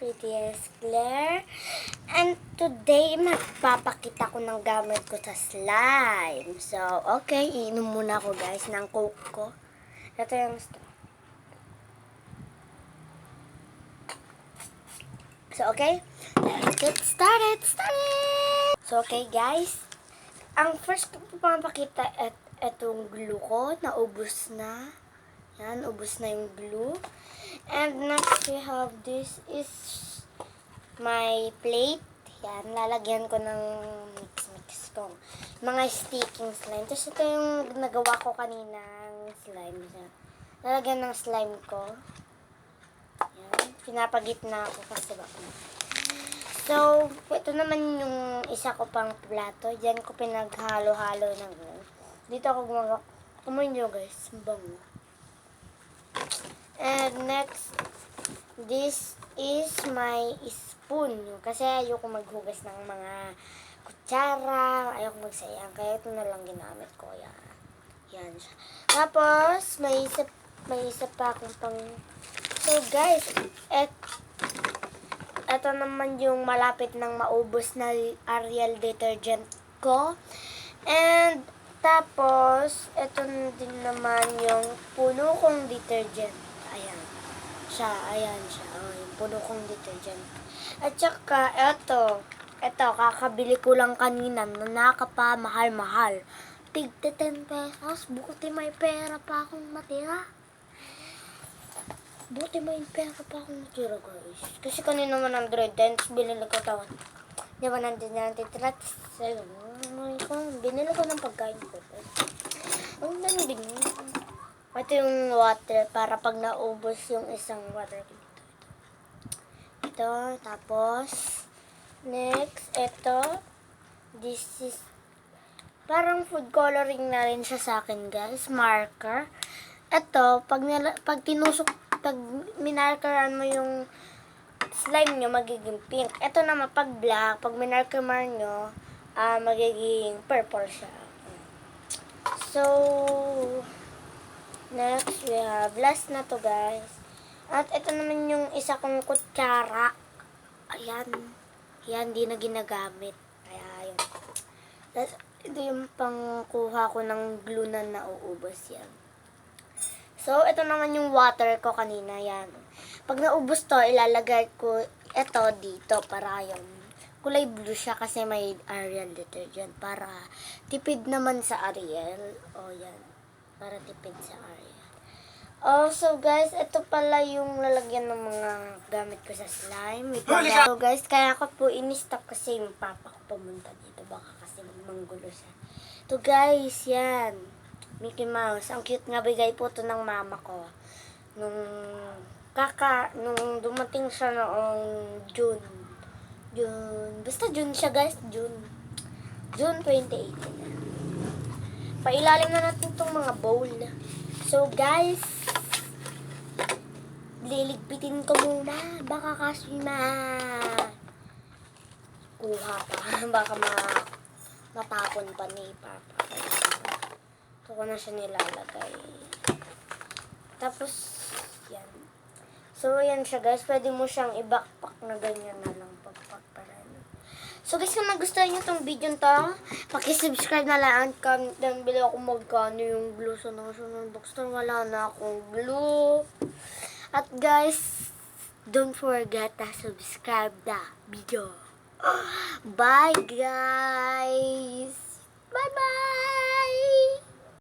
PTS Claire. And today, magpapakita ko ng gamit ko sa slime. So, okay, iinom muna ako guys ng coke ko. Ito yung straw. So, okay, let's get started. So, okay guys, ang first ko papakita etong glue ko, naubos na. Yan, ubos na yung glue. And next we have this is my plate. Yan, lalagyan ko ng mix ko. Mga sticking slime. Tapos ito yung nagawa ko kaninang slime. Lalagyan ng slime ko. Yan, pinapagitna ako kasi baka. So, ito naman yung isa ko pang plato. Diyan ko pinaghalo-halo ng dito ako gumagawa. Kumain nyo guys, bango. And next, this is my spoon. Kasi ayoko maghugas ng mga kutsara, ayoko magsayang. Kaya ito na lang ginamit ko. Yan siya. Tapos, may isa pa akong pang... So guys, ito naman yung malapit ng maubos na Ariel detergent ko. And tapos, ito din naman yung puno kong detergent. Ayan siya. Oh, yung puno kong detergent. At saka, ito, kakabili ko lang kanina na nakapamahal-mahal. Tigte 10 pesos. Buti may pera pa akong matira. Guys. Kasi kanina 110, binili ko ito. Di ba nandun na binili ko ng pagkain ko. Ang dami din. Ito yung water para pag naubos yung isang water dito. Ito, tapos next, ito. This is parang food coloring na rin siya sa akin, guys. Marker. Ito, pag minarkeran mo yung slime nyo, magiging pink. Ito naman, pag black, pag minarkeran nyo, magiging purple siya. So, next, we have last na to guys. At ito naman yung isa kong kutsara. Ayan, di na ginagamit. Ayan. Ito yung pangkuha ko ng glue na nauubos yan. So, ito naman yung water ko kanina. Yan. Pag naubos to, ilalagay ko ito dito para yung kulay blue siya kasi may Ariel detergent. Para tipid naman sa Ariel. O, yan. Para tipid sa Ariel. Also, guys, ito pala yung lalagyan ng mga gamit ko sa slime. So, guys, kaya ko po in-stop kasi yung papa ko pumunta dito. Baka kasi manggulo siya. So, guys, yan. Mickey Mouse. Ang cute nga, bigay po ito ng mama ko. Nung dumating siya noong June. Basta June siya guys, June 2018. Pailalim na natin itong mga bowl. So guys, liligpitin ko muna. Baka kasi kuha pa. Baka matapon pa ni Papa. Ito ko na siya nilalagay. Tapos, yan. So, yan siya guys. Pwede mo siyang i-backpack na ganyan na lang. Pagpack para. So, guys, kung nagustuhan nyo itong video to, pakisubscribe na lang. Comment down below kung magkano yung glue sa National Bookstore. Wala na akong glue. At guys, don't forget to subscribe the video. Bye, guys!